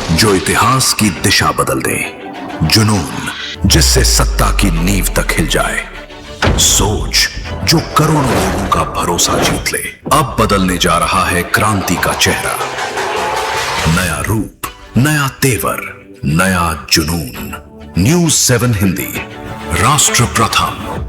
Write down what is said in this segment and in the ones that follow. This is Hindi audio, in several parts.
जो इतिहास की दिशा बदल दे, जुनून जिससे सत्ता की नींव तक हिल जाए, सोच जो करोड़ों लोगों का भरोसा जीत ले। अब बदलने जा रहा है क्रांति का चेहरा, नया रूप, नया तेवर, नया जुनून। न्यूज़ 7 हिंदी, राष्ट्र प्रथम।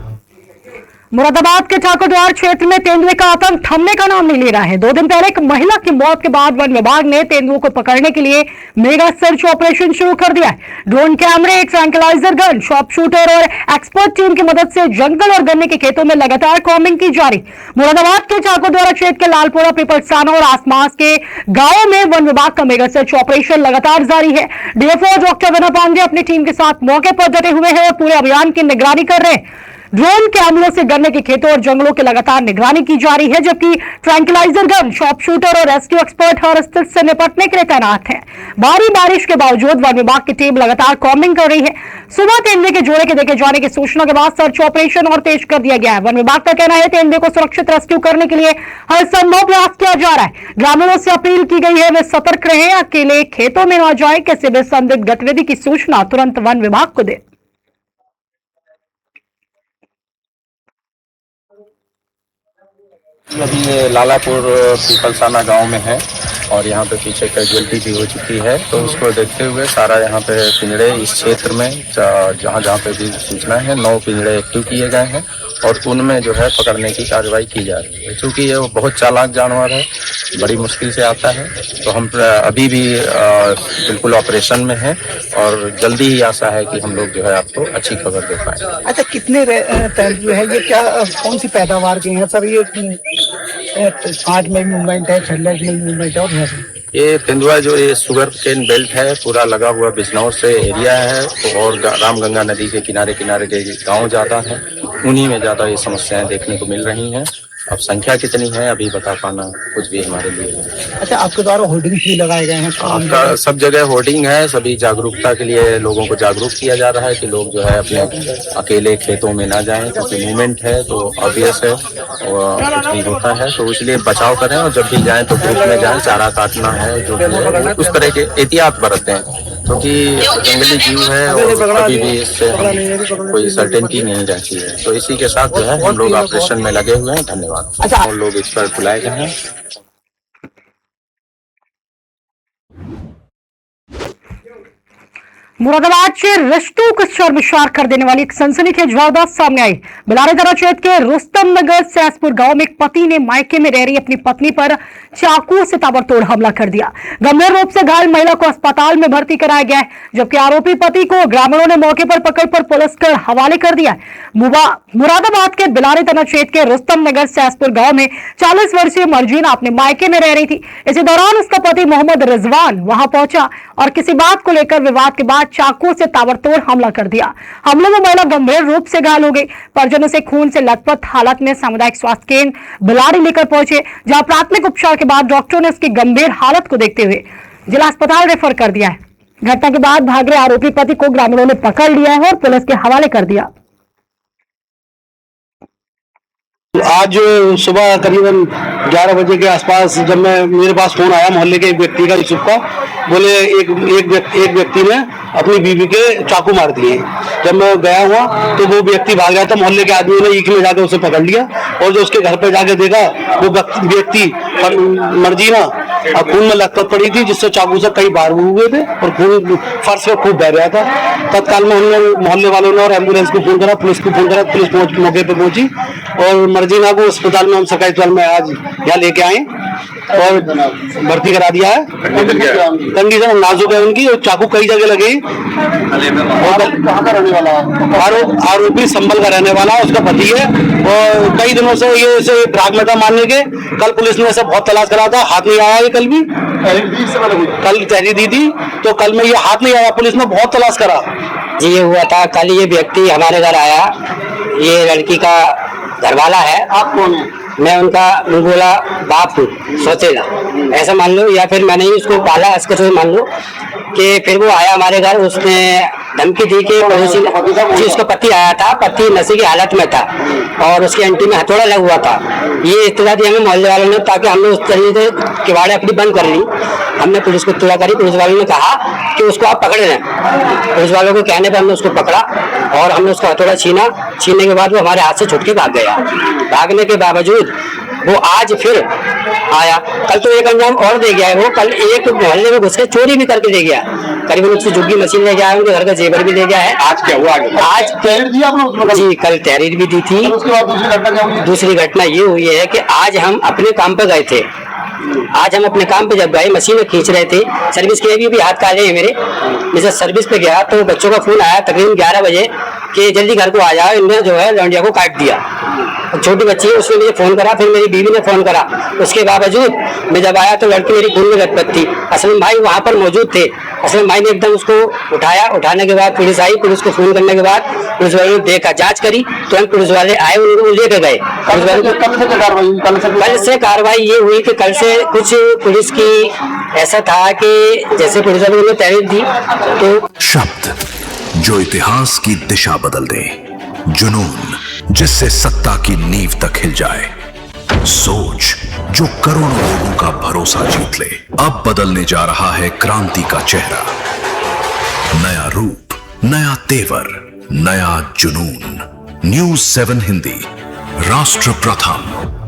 मुरादाबाद के ठाकुरद्वार क्षेत्र में तेंदुए का आतंक थमने का नाम नहीं ले रहा है। 2 दिन पहले एक महिला की मौत के बाद वन विभाग ने तेंदुओं को पकड़ने के लिए मेगा सर्च ऑपरेशन शुरू कर दिया है। ड्रोन कैमरे, ट्रैंक्विलाइजर गन, शॉर्प शूटर और एक्सपर्ट टीम की मदद से जंगल और गन्ने के खेतों में लगातार कॉम्बिंग की जा रही। मुरादाबाद के ठाकुरद्वार क्षेत्र के लालपुरा, पिपलसाना और आसपास के गाँवों में वन विभाग का मेगा सर्च ऑपरेशन लगातार जारी है। डीएफओ डॉक्टर विनय पांडे अपनी टीम के साथ मौके पर डटे हुए हैं और पूरे अभियान की निगरानी कर रहे हैं। ड्रोन कैमरों से गन्ने के खेतों और जंगलों की लगातार निगरानी की जा रही है, जबकि ट्रैंक्विलाइजर गन, शॉर्प शूटर और रेस्क्यू एक्सपर्ट हर स्थिति से निपटने के लिए तैनात हैं। भारी बारिश के बावजूद वन विभाग की टीम लगातार कॉम्बिंग कर रही है। सुबह तेंदुए के जोड़े के देखे जाने की सूचना के बाद सर्च ऑपरेशन और तेज कर दिया गया है। वन विभाग का कहना है तेंदुए को सुरक्षित रेस्क्यू करने के लिए हर संभव प्रयास किया जा रहा है। ग्रामीणों से अपील की गई है वे सतर्क रहें, अकेले खेतों में न जाए, किसी भी संदिग्ध गतिविधि की सूचना तुरंत वन विभाग को दे। अभी ये लालापुर पीपलसाना गांव में है और यहाँ पे पीछे कैजुअलिटी भी हो चुकी है, तो उसको देखते हुए सारा यहाँ पे पिंजड़े इस क्षेत्र में जहाँ जहाँ पे भी सूचना है 9 पिंजड़े एक्टिव किए गए हैं और उनमें जो है पकड़ने की कार्रवाई की जा रही है। क्योंकि ये बहुत चालाक जानवर है, बड़ी मुश्किल से आता है, तो हम अभी भी बिल्कुल ऑपरेशन में हैं और जल्दी ही आशा है कि हम लोग जो है आपको अच्छी खबर दे पाएंगे। अच्छा, कितने तेंदुए हैं ये, क्या कौन सी पैदावार के हैं सर? ये कांट में मूवमेंट है, छल्ले में मूवमेंट है और ये तेंदुआ जो ये शुगर केन बेल्ट है पूरा लगा हुआ बिजनौर से एरिया है और रामगंगा नदी के किनारे किनारे के गांव ज्यादा है, उन्हीं में ज्यादा ये समस्याएं देखने को मिल रही हैं। अब संख्या कितनी है अभी बता पाना कुछ भी हमारे लिए है। अच्छा, आपके द्वारा होर्डिंग्स भी लगाए गए हैं? आपका सब जगह होर्डिंग है, सभी जागरूकता के लिए लोगों को जागरूक किया जा रहा है कि लोग जो है अपने अकेले खेतों में ना जाएं, क्योंकि मूवमेंट है तो ऑब्वियस है और कुछ भी होता है, तो इसलिए बचाव करें और जब भी जाएं तो ग्रुप में जाएं। चारा काटना है जो भी है उस तरह के एहतियात बरतें, क्योंकि जंगली जीव है और कभी भी इससे कोई सर्टेनिटी नहीं रहती है। तो इसी के साथ जो है हम लोग ऑपरेशन में लगे हुए हैं। धन्यवाद। अच्छा, और लोग इस पर बुलाए गए हैं। मुरादाबाद से रिश्तों को शर्मसार कर देने वाली एक सनसनीखेज वारदात सामने आई। बिलारी थाना क्षेत्र के रुस्तम नगर सैसपुर गांव में एक पति ने मायके में रह रही अपनी पत्नी पर चाकू से ताबड़तोड़ हमला कर दिया। गंभीर रूप से घायल महिला को अस्पताल में भर्ती कराया गया है, जबकि आरोपी पति को ग्रामीणों ने मौके पर पकड़कर पुलिस के हवाले कर दिया। मुरादाबाद के बिलारी थाना क्षेत्र के रुस्तम नगर सैसपुर गाँव में 40 वर्षीय मर्जीना अपने मायके में रह रही थी। इसी दौरान उसका पति मोहम्मद रिजवान वहां पहुंचा और किसी बात को लेकर विवाद के बाद चाकू से ताबड़तोड़ हमला कर दिया। हमले में महिला गंभीर रूप से घायल हो गई। परिजनों से खून से लथपथ हालत में सामुदायिक स्वास्थ्य केंद्र बिलारी लेकर पहुंचे, जहां प्राथमिक उपचार के बाद डॉक्टरों ने उसकी गंभीर हालत को देखते हुए जिला अस्पताल रेफर कर दिया है। घटना के बाद भाग रहे आरोपी पति को ग्रामीणों ने पकड़ लिया है और पुलिस के हवाले कर दिया। आज सुबह करीबन 11 बजे के आसपास जब मेरे पास फोन आया मोहल्ले के एक व्यक्ति का, यूसुफ का, बोले एक व्यक्ति ने अपनी बीवी के चाकू मार दिए। जब मैं गया हुआ तो वो व्यक्ति भाग गया था। मोहल्ले के आदमियों ने ईख में जाकर उसे पकड़ लिया और जो उसके घर पे जाके देखा वो व्यक्ति मर्जीना खून में लथपथ पड़ी थी, जिससे चाकू से कई बार हुए थे और खून फर्श पे खूब बह रहा था। तत्काल में हमने मोहल्ले वालों ने और एम्बुलेंस को फोन करा, पुलिस को फोन करा, पुलिस मौके पे पहुंची और मर्जीना को अस्पताल में हम सरकारी अस्पताल में आज यहाँ लेके आए और भर्ती करा दिया है। कंडीशन नाजुक है उनकी और चाकू कई जगह लगे। आरोपी संभल का रहने वाला उसका पति है और कई दिनों से ये इसे भ्राग में था मारने के। कल पुलिस ने ऐसा बहुत तलाश करा था, हाथ नहीं आया। ये कल भी कल तहरीर दी थी तो कल में ये हाथ नहीं आया, पुलिस ने बहुत तलाश करा। ये हुआ था कल, ये व्यक्ति हमारे घर आया, ये लड़की का घरवाला है। आप कौन है? मैं उनका बोला बाप हूँ, सोचेगा ऐसा मान लो, या फिर मैंने ही उसको पाला, इसके से मान लो कि फिर वो आया हमारे घर, उसने धमकी दी कि पड़ोसी जी उसका पति आया था, पति नशे की हालत में था और उसके एंटी में हथौड़ा लगा हुआ था। ये इत्तला दी हमें मोहल्ले वालों ने, ताकि हमने उस तरीके से किवाड़े अपनी बंद कर ली। हमने पुलिस को इत्तला करी, पुलिस वालों ने कहा कि उसको आप पकड़ लें। पुलिस वालों को कहने पर हमने उसको पकड़ा और हमने उसका हथौड़ा छीनने के बाद वो हमारे हाथ से छूट के भाग गया। भागने के बावजूद वो आज फिर आया। कल तो एक अंजाम और दे गया है। वो कल एक मोहल्ले में घुस के चोरी भी करके ले गया, करीबन उससे जुग्गी मशीन ले गया है, उनके घर का जेवर भी ले गया है। आज क्या हुआ? आज तहरीर दी आपने? जी कल तहरीर भी दी थी। उसके बाद दूसरी घटना क्या हुई? दूसरी घटना ये हुई है कि आज हम अपने काम पे गए थे। आज हम अपने काम पे जब गए, मशीन खींच रहे थे, सर्विस के भी हाथ काले हैं मेरे। जैसे सर्विस पे गया तो बच्चों का फोन आया तकरीबन 11 बजे कि जल्दी घर को आ जाओ, इनने जो है लौंडिया को काट दिया। छोटी बच्ची है, उसने मुझे फोन करा, फिर मेरी बीवी ने फोन करा। उसके बावजूद मैं जब आया तो लड़की मेरी खून में लथपथ थी। असलम भाई वहाँ पर मौजूद थे। असलम भाई ने एकदम उसको उठाया। उठाने के बाद पुलिस आई, पुलिस को फोन करने के बाद पुलिस वालों ने देखा, जांच करी, तुरंत पुलिस वाले आए, उनको लेकर गए। कल से कार्रवाई ये हुई कि कल से कुछ पुलिस की ऐसा था कि जैसे पुलिस वालों ने तहरीर दी तो शब्द जो इतिहास की दिशा बदल दे, जुनून जिससे सत्ता की नींव तक हिल जाए, सोच जो करोड़ों लोगों का भरोसा जीत ले। अब बदलने जा रहा है क्रांति का चेहरा। नया रूप, नया तेवर, नया जुनून। न्यूज़ 7 हिंदी, राष्ट्र प्रथम।